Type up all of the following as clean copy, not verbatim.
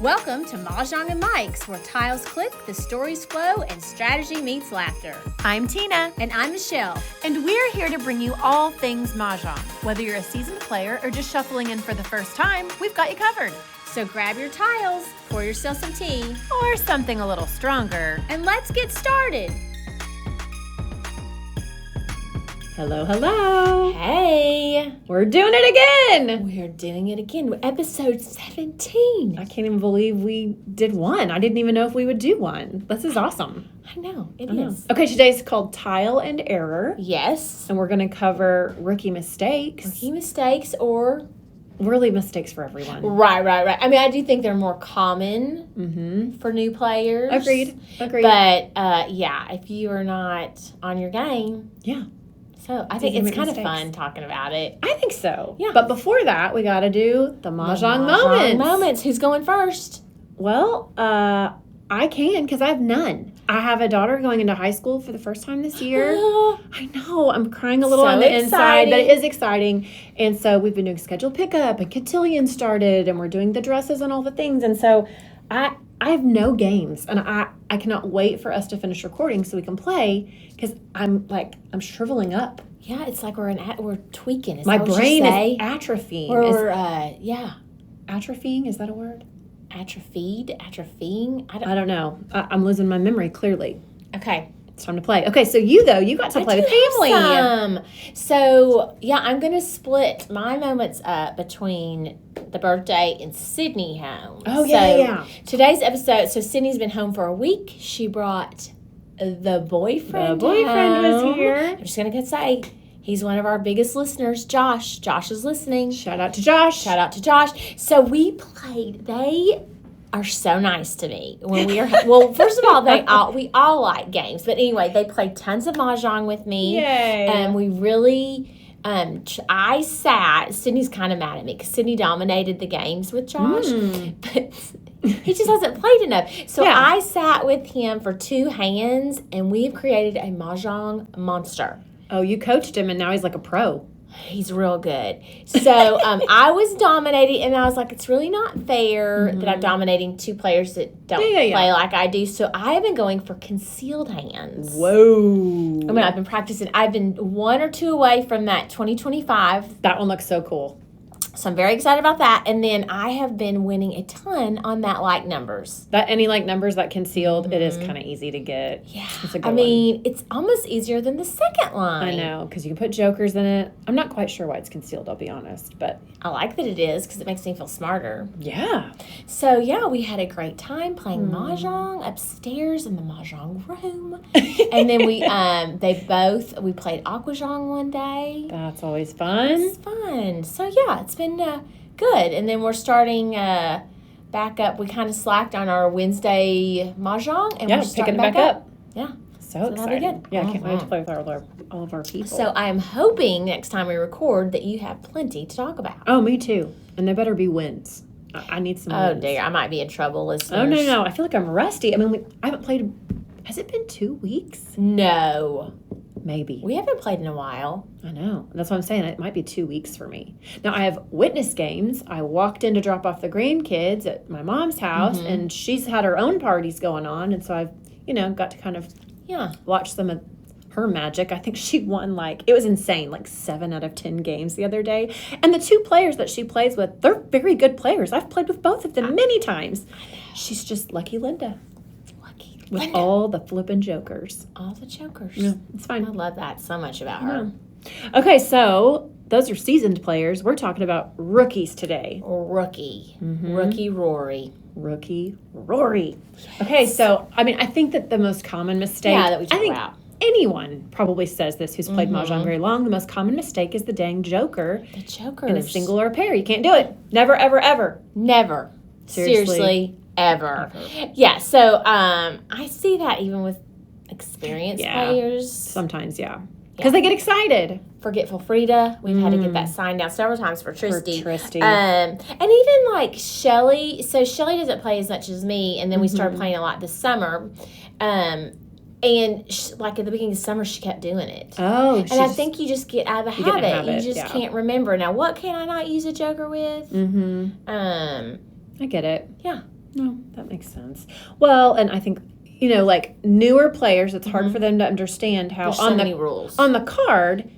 Welcome to Mahjong and Mics, where tiles click, the stories flow, and strategy meets laughter. I'm Tina. And I'm Michelle. And we're here to bring you all things Mahjong. Whether you're a seasoned player or just shuffling in for the first time, we've got you covered. So grab your tiles, pour yourself some tea, or something a little stronger, and let's get started. Hello, hello. Hey. We're doing it again. We're doing it again. Episode 17. I can't even believe we did one. I didn't even know if we would do one. This is awesome. I know, it is. Okay, today's called Tile and Error. Yes. And we're going to cover rookie mistakes. Rookie mistakes or... really mistakes for everyone. Right. I mean, I do think they're more common for new players. Agreed. But, if you are not on your game... Yeah. So I think it's kind of fun talking about it. I think so. Yeah. But before that, we got to do the Mahjong moments. Who's going first? Well, I can because I have none. I have a daughter going into high school for the first time this year. I know. I'm crying a little on the inside, but it is exciting. And so we've been doing scheduled pickup and cotillion started and we're doing the dresses and all the things. And so I have no games and I cannot wait for us to finish recording so we can play because I'm shriveling up. Yeah, it's like we're tweaking. Is My that what brain you say? is atrophying. Atrophying, is that a word? Atrophying? I don't know. I'm losing my memory clearly. Okay. It's time to play. Okay, so you got to play with family. So, I'm going to split my moments up between the birthday and Sydney home. Oh, yeah. Today's episode, so Sydney's been home for a week. She brought the boyfriend The boyfriend home. was here. I'm just going to say, he's one of our biggest listeners, Josh. Josh is listening. Shout out to Josh. So we played. They are so nice to me when we are. Well, first of all, we all like games, but anyway, they played tons of mahjong with me. Yay! And we really. I sat. Sydney's kind of mad at me because Sydney dominated the games with Josh, but he just hasn't played enough. So I sat with him for 2 hands, and we've created a mahjong monster. Oh, you coached him, and now he's like a pro. He's real good. So I was dominating, and I was like, it's really not fair that I'm dominating 2 players that don't play like I do. So I have been going for concealed hands. Whoa. I mean, I've been practicing. I've been 1 or 2 away from that 2025. That one looks so cool. So I'm very excited about that. And then I have been winning a ton on that like numbers. That any like numbers that concealed, it is kind of easy to get. Yeah. It's a good one. It's almost easier than the second line. I know, because you can put jokers in it. I'm not quite sure why it's concealed, I'll be honest, but I like that it is because it makes me feel smarter. yeah. So, we had a great time playing mahjong upstairs in the mahjong room. And then we played aquajong one day. That's always fun. It's fun. So, it's been good. And then we're starting back up. We kind of slacked on our Wednesday mahjong. And we're picking it back up. Yeah. So excited. Good. Yeah, I can't wait to play with all of our people. So, I am hoping next time we record that you have plenty to talk about. Oh, me too. And they better be wins. I need some wins. Oh, dear. I might be in trouble, listeners. Oh, no. I feel like I'm rusty. I mean, I haven't played. Has it been 2 weeks? No. Maybe. We haven't played in a while. I know. That's what I'm saying. It might be 2 weeks for me. Now, I have witness games. I walked in to drop off the grandkids at my mom's house, and she's had her own parties going on. And so I've, got to kind of watch some of her magic. I think she won it was insane, 7 out of 10 games the other day. And the 2 players that she plays with, they're very good players. I've played with both of them many times. She's just lucky Linda. With all the flippin' jokers. All the jokers. Yeah, it's fine. I love that so much about her. Okay, so those are seasoned players. We're talking about rookies today. Rookie. Rookie Rory. Rookie Rory. Yes. Okay, so, I think that the most common mistake... Yeah, that we talk about. Anyone probably says this who's played Mahjong very long. The most common mistake is the dang joker. The jokers. In a single or a pair. You can't do it. Never, ever, ever. Never. Seriously. Ever. Yeah, so I see that even with experienced players. Sometimes, because they get excited. Forgetful Frida, we've had to get that sign down several times for Tristy. And even Shelly. So Shelly doesn't play as much as me, and then we started playing a lot this summer. And at the beginning of summer, she kept doing it. Oh, and I think you just get out of the habit. You just can't remember. Now, what can I not use a joker with? I get it. Yeah. No, that makes sense. Well, and I think, like newer players, it's hard for them to understand how There's so many rules. On the card,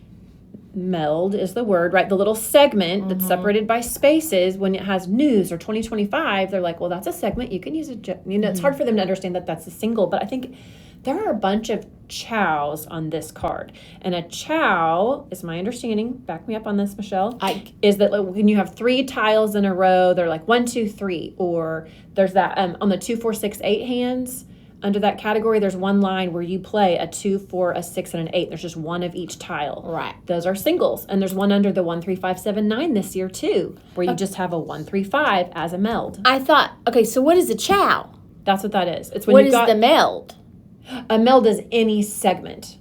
meld is the word, right? The little segment that's separated by spaces, when it has news or 2025, they're like, well, that's a segment. You can use it. It's hard for them to understand that that's a single. But I think there are a bunch of chows on this card. And a chow, is my understanding, back me up on this, Michelle, is that when you have 3 tiles in a row, they're like 1, 2, 3. Or there's that on the 2, 4, 6, 8 hands. Under that category, there's one line where you play a 2, 4, a 6, and an 8. There's just one of each tile. Right. Those are singles. And there's one under the 1, 3, 5, 7, 9 this year, too, where you just have a 1, 3, 5 as a meld. I thought, okay, so what is a chow? That's what that is. It's when what is the meld? A meld is any segment.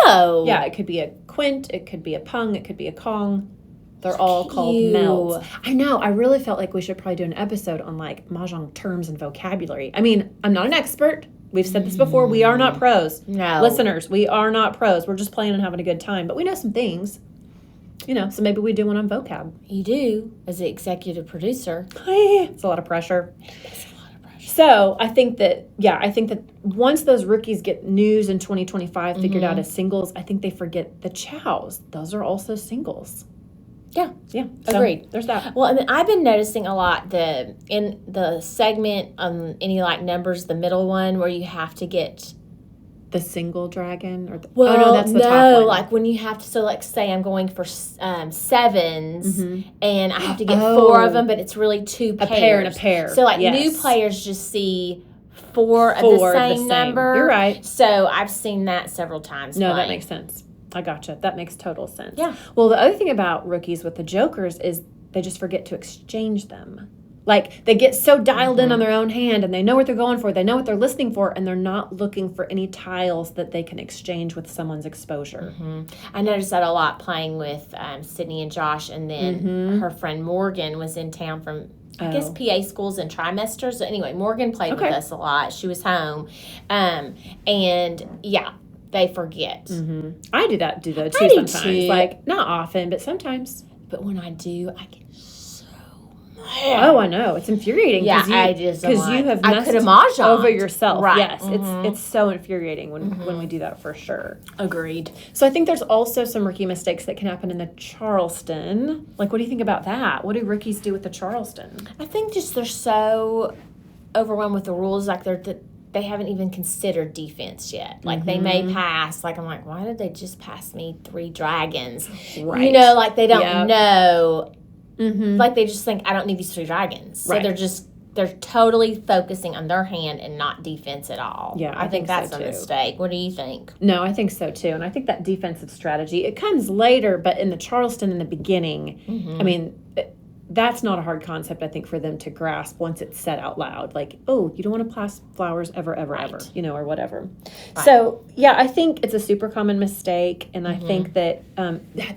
Oh. Yeah, it could be a quint, it could be a pung, it could be a kong. They're all called melds. I know. I really felt like we should probably do an episode on like Mahjong terms and vocabulary. I mean, I'm not an expert. We've said this before. We are not pros. No. Listeners, we are not pros. We're just playing and having a good time. But we know some things. So maybe we do one on vocab. You do, as the executive producer. It's a lot of pressure. So I think that once those rookies get news in 2025 figured out as singles, I think they forget the chows. Those are also singles. Yeah. So agreed. There's that. Well, and then I've been noticing a lot in the segment on any like numbers, the middle one where you have to get the single dragon or that's the top one. Like when you have to, so like say I'm going for sevens and I have to get 4 of them, but it's really 2 pairs. A pair and a pair. So like new players just see 4 of the same number. You're right. So I've seen that several times. No, that makes sense. I gotcha. That makes total sense. Yeah. Well, the other thing about rookies with the jokers is they just forget to exchange them. Like, they get so dialed in on their own hand, and they know what they're going for, they know what they're listening for, and they're not looking for any tiles that they can exchange with someone's exposure. I noticed that a lot playing with Sydney and Josh, and then her friend Morgan was in town from, I guess, PA schools and trimesters. So anyway, Morgan played with us a lot. She was home. And, yeah, they forget. I do that too sometimes. Too. Like, not often, but sometimes. But when I do, I get so mad. Oh, I know. It's infuriating. Yeah, because you have I could have mahjonged over yourself. Right. Yes, it's so infuriating when we do that for sure. Agreed. So I think there's also some rookie mistakes that can happen in the Charleston. Like, what do you think about that? What do rookies do with the Charleston? I think just they're so overwhelmed with the rules, like they haven't even considered defense yet. Like, they may pass. Like, I'm like, why did they just pass me 3 dragons? Right. Like, they don't know. Like, they just think, I don't need these 3 dragons. Right. So they're totally focusing on their hand and not defense at all. Yeah, I think that's so a too. mistake. What do you think? No, I think so too. And I think that defensive strategy, it comes later, but in the Charleston in the beginning, I mean, that's not a hard concept, I think, for them to grasp once it's said out loud. Like, oh, you don't want to plant flowers ever, ever, ever, or whatever. Right. So, yeah, I think it's a super common mistake. And I think that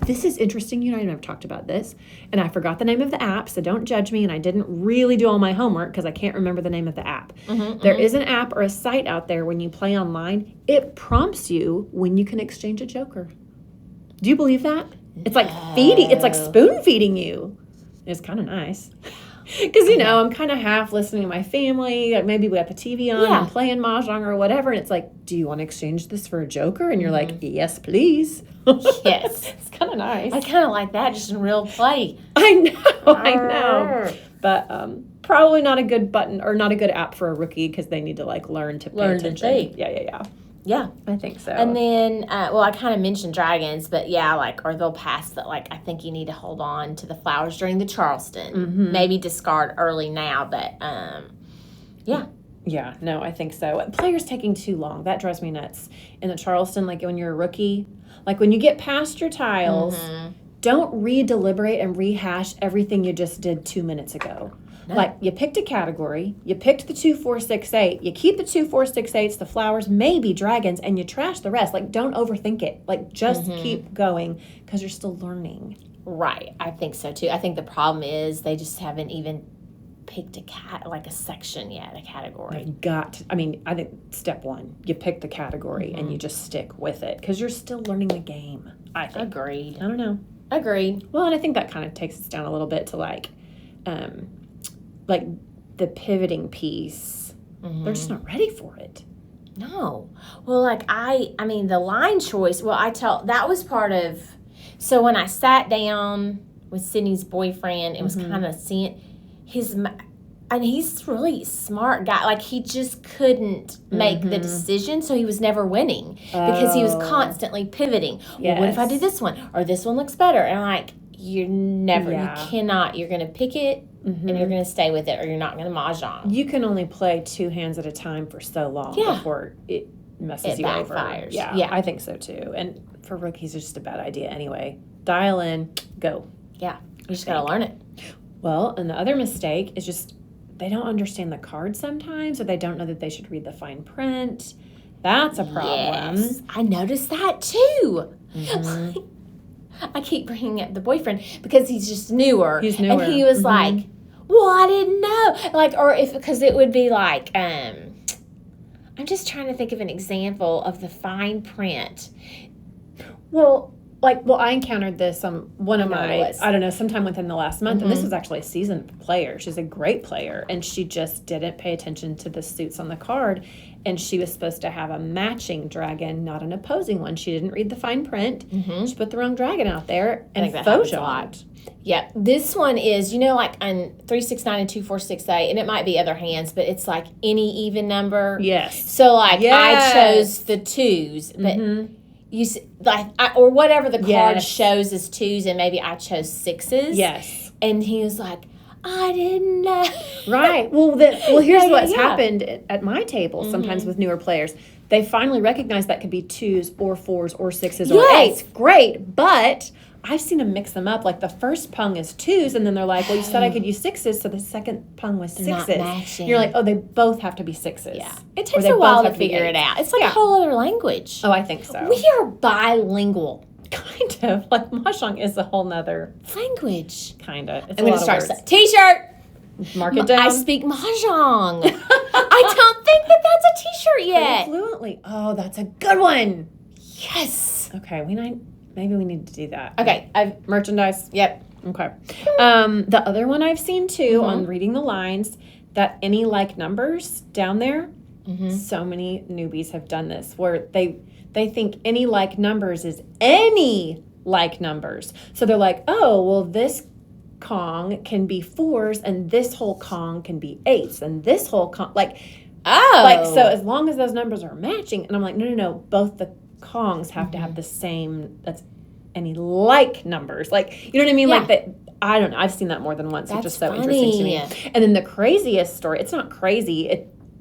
this is interesting. You and I have talked about this. And I forgot the name of the app, so don't judge me. And I didn't really do all my homework because I can't remember the name of the app. There is an app or a site out there when you play online. It prompts you when you can exchange a joker. Do you believe that? It's like feeding. It's like spoon feeding you. It's kind of nice. Because, I'm kind of half listening to my family. Like, maybe we have the TV on and playing Mahjong or whatever. And it's like, do you want to exchange this for a joker? And you're like, yes, please. Yes. It's kind of nice. I kind of like that, just in real play. I know. But probably not a good button or not a good app for a rookie because they need to, like, learn to pay attention. To think. Yeah, I think so. And then, I kind of mentioned dragons, but or they'll pass that. Like, I think you need to hold on to the flowers during the Charleston. Maybe discard early now, but yeah. Yeah, no, I think so. Players taking too long, that drives me nuts. In the Charleston, like when you're a rookie, like when you get past your tiles, don't re-deliberate and rehash everything you just did 2 minutes ago. No. Like, you picked a category, you picked the 2, 4, 6, 8, you keep the 2, 4, 6, 8s, the flowers, maybe dragons, and you trash the rest. Like, don't overthink it. Like, just keep going because you're still learning. Right. I think so, too. I think the problem is they just haven't even picked a section yet, a category. I think step 1, you pick the category and you just stick with it because you're still learning the game, I think. Agreed. I don't know. Agreed. Well, and I think that kind of takes us down a little bit to, like the pivoting piece, they're just not ready for it. No. Well, like I mean, the line choice, that was part of, so when I sat down with Sydney's boyfriend, it was kind of seeing and he's really smart guy. Like, he just couldn't make the decision, so he was never winning because he was constantly pivoting. Well, what if I do this one? Or this one looks better? And like, you cannot, you're going to pick it and you're going to stay with it, or you're not going to mahjong. You can only play 2 hands at a time for so long before it messes you over. Backfires. Yeah, I think so too. And for rookies, it's just a bad idea anyway. Dial in, go. Yeah, you just got to learn it. Well, and the other mistake is just they don't understand the card sometimes, or they don't know that they should read the fine print. That's a problem. Yes, I noticed that too. I keep bringing up the boyfriend because he's just newer. He's newer. And he was like, well, I didn't know. Like, or because it would be like, I'm just trying to think of an example of the fine print. Well, I encountered this on one of sometime within the last month, and this was actually a seasoned player. She's a great player, and she just didn't pay attention to the suits on the card, and she was supposed to have a matching dragon, not an opposing one. She didn't read the fine print. She put the wrong dragon out there, and faux a lot. Yeah, this one is, like on 369 and 2468, and it might be other hands, but it's like any even number. Yes. So like I chose the 2s, but or whatever the card shows as 2s, and maybe I chose 6s. Yes. And he was like, I didn't know. Right. Well, here's what's happened at my table sometimes with newer players. They finally recognize that could be 2s or 4s or 6s or 8s. Great. But I've seen them mix them up. Like, the first pung is 2s, and then they're like, well, you said I could use 6s, so the second pung was 6s. Not matching. You're like, oh, they both have to be 6s. Yeah. It takes a while to figure it out. It's like a whole other language. Oh, I think so. We are bilingual. Kind of. Like, mahjong is a whole nother language. Kind of. I'm going to start T-shirt. Mark it down. I speak mahjong. I don't think that that's a T-shirt yet. Fluently. Oh, that's a good one. Yes. Okay, maybe we need to do that. Okay, merchandise. Yep. Okay. The other one I've seen too on reading the lines, that any like numbers down there. So many newbies have done this where they think any like numbers is any like numbers. So they're like, oh, well, this Kong can be 4s, and this whole Kong can be 8s, and this whole Kong, so as long as those numbers are matching. And I'm like, no, both the Kongs have to have the same, that's any like numbers. Like, you know what I mean? Yeah. Like that, I don't know. I've seen that more than once. It's just so funny. Interesting to me. And then the craziest story, it's not crazy.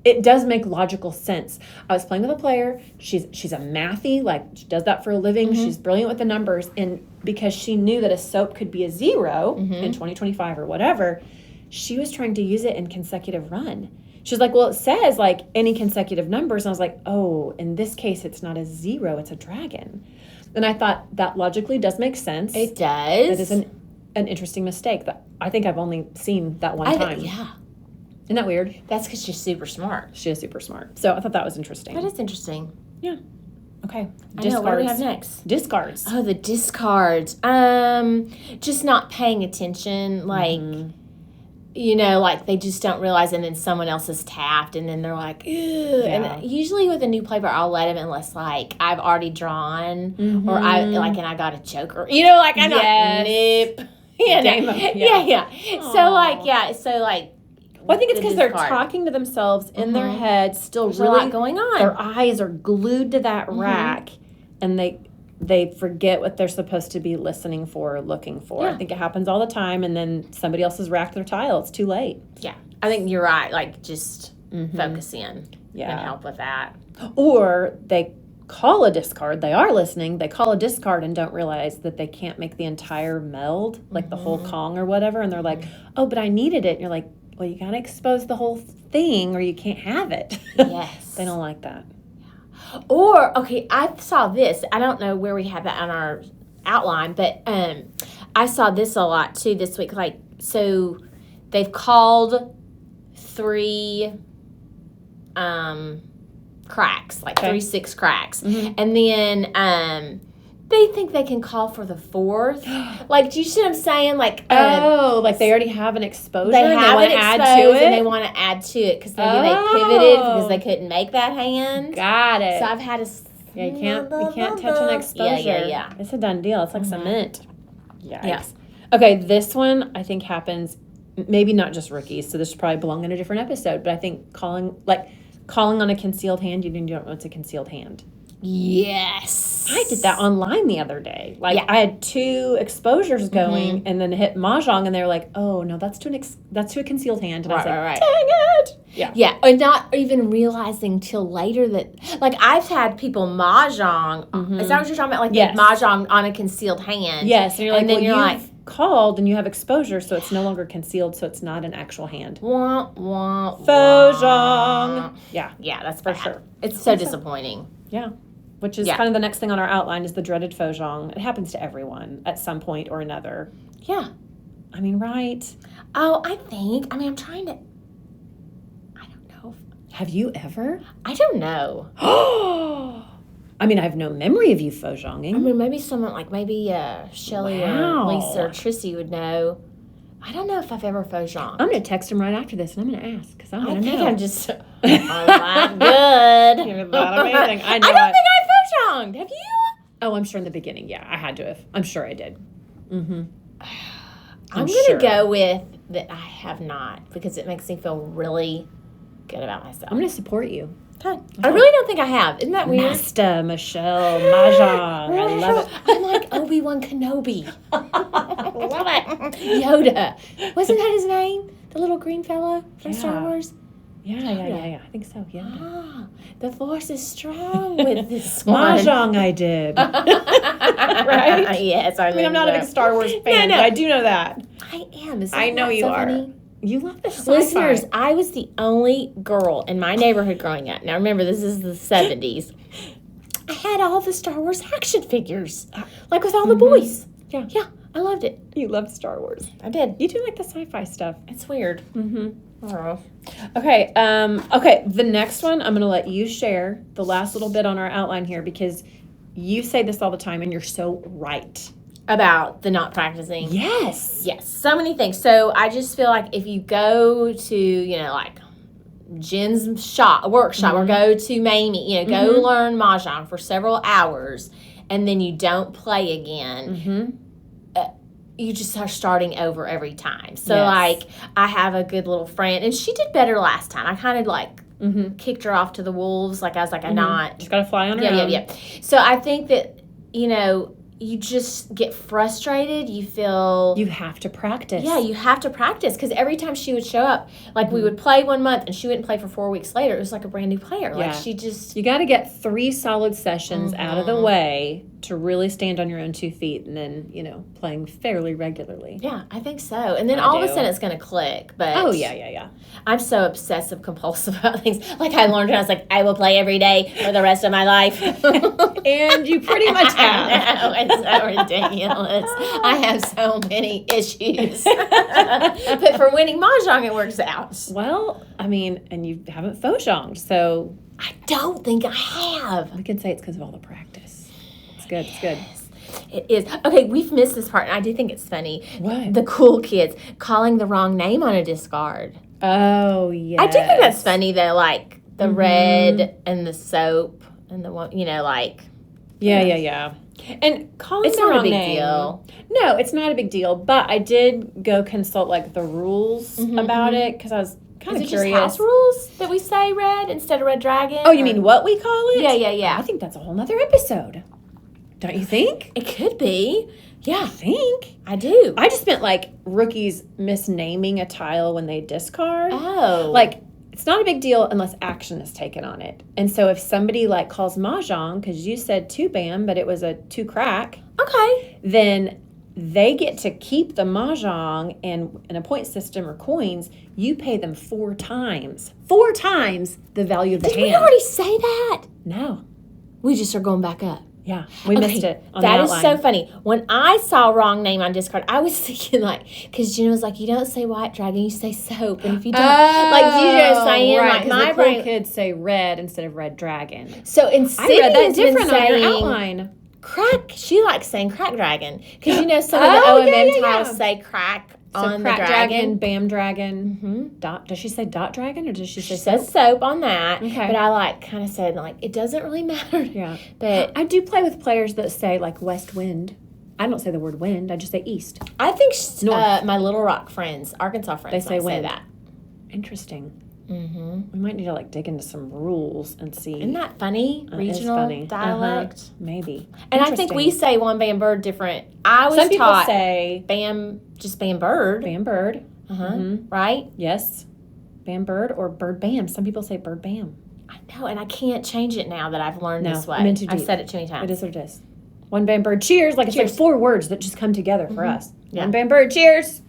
It does make logical sense. I was playing with a player. She's a mathy, like she does that for a living. She's brilliant with the numbers. And because she knew that a soap could be a 0 in 2025 or whatever, she was trying to use it in consecutive run. She was like, well, it says like any consecutive numbers. And I was like, oh, in this case, it's not a 0, it's a dragon. And I thought that logically does make sense. It does. It is an interesting mistake that I think I've only seen that one time. Yeah. Isn't that weird? That's because she's super smart. She is super smart. So I thought that was interesting. That is interesting. Yeah. Okay. I know. What do we have next? Discards. Oh, the discards. Just not paying attention. Like, like they just don't realize, and then someone else is tapped, and then they're like, ew. Yeah. And usually with a new player, I'll let them unless, like, I've already drawn, or and I got a choker. I'm not nip. Yeah. Well, I think it's because they're talking to themselves in their head, still There's really a lot going on. Their eyes are glued to that rack, and they forget what they're supposed to be listening for or looking for. Yeah. I think it happens all the time, and then somebody else has racked their tile. It's too late. Yeah, I think you're right. Like, just focus in and help with that. Or they call a discard. They are listening. They call a discard and don't realize that they can't make the entire meld, like the whole Kong or whatever, and they're like, oh, but I needed it. And you're like, well, you got to expose the whole thing or you can't have it. Yes. They don't like that. Or, okay, I saw this. I don't know where we have that on our outline, but I saw this a lot, too, this week. Like, so they've called 3 cracks, like 3-6 cracks. And then they think they can call for the fourth. Like, do you see what I'm saying? Like, like they already have an exposure. They and have they it want to add exposed to it. and they want to add to it because maybe they pivoted because they couldn't make that hand. Got it. So I've had a... Yeah, you can't touch an exposure. Yeah. It's a done deal. It's like cement. Yikes. Yeah. Okay, this one I think happens, maybe not just rookies, so this should probably belong in a different episode, but I think calling on a concealed hand, you don't know it's a concealed hand. Yes. I did that online the other day. Like, I had 2 exposures going and then hit Mahjong, and they were like, oh, no, that's to a concealed hand. And I was like, dang it. Yeah. Yeah, and not even realizing till later that, like, I've had people Mahjong. Is that what you're talking about? Like, yes. Mahjong on a concealed hand. Yes, and you're like, and then you're like, called and you have exposure, so it's no longer concealed, so it's not an actual hand. Wah, wah, Mahjong. Yeah. Yeah, that's for sure. It's so disappointing. Yeah. Which is kind of the next thing on our outline is the dreaded Mahjong. It happens to everyone at some point or another. Yeah. I mean, right? Oh, I'm trying to... I don't know. Have you ever? I don't know. I mean, I have no memory of you Mahjonging. I mean, maybe someone like Shelly or Lisa or Trissy would know. I don't know if I've ever Mahjonged. I'm going to text him right after this, and I'm going to ask, because I want to know. I think I'm just... oh, my good. You're that amazing. I know I don't think I've Mahjonged. Have you? Oh, I'm sure in the beginning, yeah. I had to have. I'm sure I did. Mm-hmm. I'm going to go with that I have not, because it makes me feel really good about myself. I'm going to support you. Okay. I really don't think I have. Isn't that weird? Master Michelle Mahjong. I love it. I'm like Obi-Wan Kenobi. Love it. Yoda. Wasn't that his name? The little green fellow from Star Wars? Yeah. I think so, yeah. Ah, the Force is strong with this one. Mahjong I did. Right? Yes, I mean, I'm not a big Star Wars fan, but I do know that. I am. I know you are. Funny? You love this sci-fi. Listeners, I was the only girl in my neighborhood growing up. Now, remember, this is the 70s. I had all the Star Wars action figures, like with all the boys. Yeah, I loved it. You loved Star Wars. I did. You do like the sci-fi stuff. It's weird. Mm-hmm. Oh. Okay. Okay. The next one, I'm going to let you share the last little bit on our outline here, because you say this all the time, and you're so right. About the not practicing. Yes. Yes. So many things. So I just feel like if you go to, like Jen's workshop or go to Mamie, go learn Mahjong for several hours and then you don't play again, you just are starting over every time. So like I have a good little friend and she did better last time. I kind of kicked her off to the wolves. Like I was like, I'm not. Just got to fly on her own. Yeah. So I think that, you just get frustrated. You feel... You have to practice. Yeah, you have to practice. Because every time she would show up, like we would play 1 month and she wouldn't play for 4 weeks later. It was like a brand new player. Yeah. Like she just... You got to get 3 solid sessions out of the way to really stand on your own 2 feet and then, playing fairly regularly. Yeah, I think so. And then all of a sudden it's going to click. But oh, yeah. I'm so obsessive compulsive about things. Like I learned when I was like, I will play every day for the rest of my life. And you pretty much have. It's so ridiculous. I have so many issues. But for winning Mahjong, it works out. Well, I mean, and you haven't Mahjonged, so... I don't think I have. We can say it's because of all the practice. It's good. It's good. It is. Okay, we've missed this part, and I do think it's funny. What? The cool kids calling the wrong name on a discard. Oh, yeah. I do think that's funny, though, like the red and the soap and the one, like... Yeah. And calling it's the not wrong a big name, deal. No, it's not a big deal. But I did go consult the rules about it because I was kind of curious. Is it just house rules that we say red instead of red dragon? Oh, you mean what we call it? Yeah. I think that's a whole nother episode. Don't you think? It could be. Yeah, I think. I do. I just meant rookies misnaming a tile when they discard. Oh. It's not a big deal unless action is taken on it. And so if somebody calls Mahjong, because you said 2-bam, but it was a 2-crack. Okay. Then they get to keep the Mahjong, and in a point system or coins, you pay them 4 times. 4 times the value of the hand. Did we already say that? No. We just are going back up. Yeah, we missed it on the That outline. is so funny. When I saw wrong name on discard, I was thinking because Gina was like, you don't say white dragon, you say soap. And if you don't, saying, right, my the brain. Cool kids say red instead of red dragon. So in I read that Sydney different on your saying outline. Crack. She likes saying crack dragon because some of the OMM tiles say crack on crack the dragon. bam dragon. Mm-hmm. Dot. Does she say dot dragon or does she say She says soap on that. Okay. But I kind of said it doesn't really matter. Yeah. But I do play with players that say west wind. I don't say the word wind. I just say east. I think North. my Little Rock friends, Arkansas friends, They say might say wind. that. Interesting. Mm-hmm. We might need to dig into some rules and see. Isn't that funny? It is Regional funny. dialect. Maybe. And I think we say one bam bird different. I was Some people taught say bam bird. bam bird. Right? Yes. Bam bird or bird bam. Some people say bird bam. I know, and I can't change it now that I've learned this way. I'm in too I've deep. said it too many times. It is what it is. One bam bird, cheers. It's Cheers. 4 words that just come together for us. Yeah. One bam bird, cheers.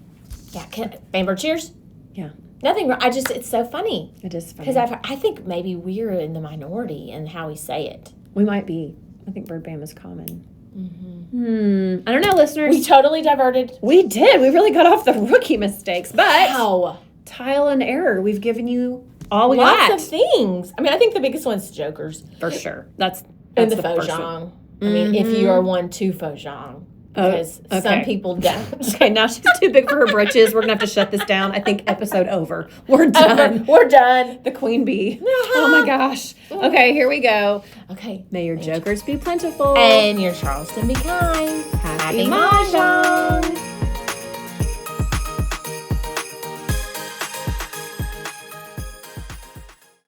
Yeah, bam bird cheers. Yeah. Nothing wrong. It's so funny. It is funny. Because I think maybe we're in the minority in how we say it. We might be. I think bird bam is common. I don't know, listeners. We totally diverted. We did. We really got off the rookie mistakes. But Wow. trial and error. We've given you all we got. Lots of things. I mean, I think the biggest one's Jokers. For sure. That's And the first faux one. jong. I mean, if you are one to faux jong. Because okay. some people don't. Okay, now she's too big for her britches. We're going to have to shut this down. I think episode over. We're done. We're done. The queen bee. Oh my gosh. Okay, here we go. Okay. May your jokers be plentiful. And your Charleston be kind. Happy Mahjong.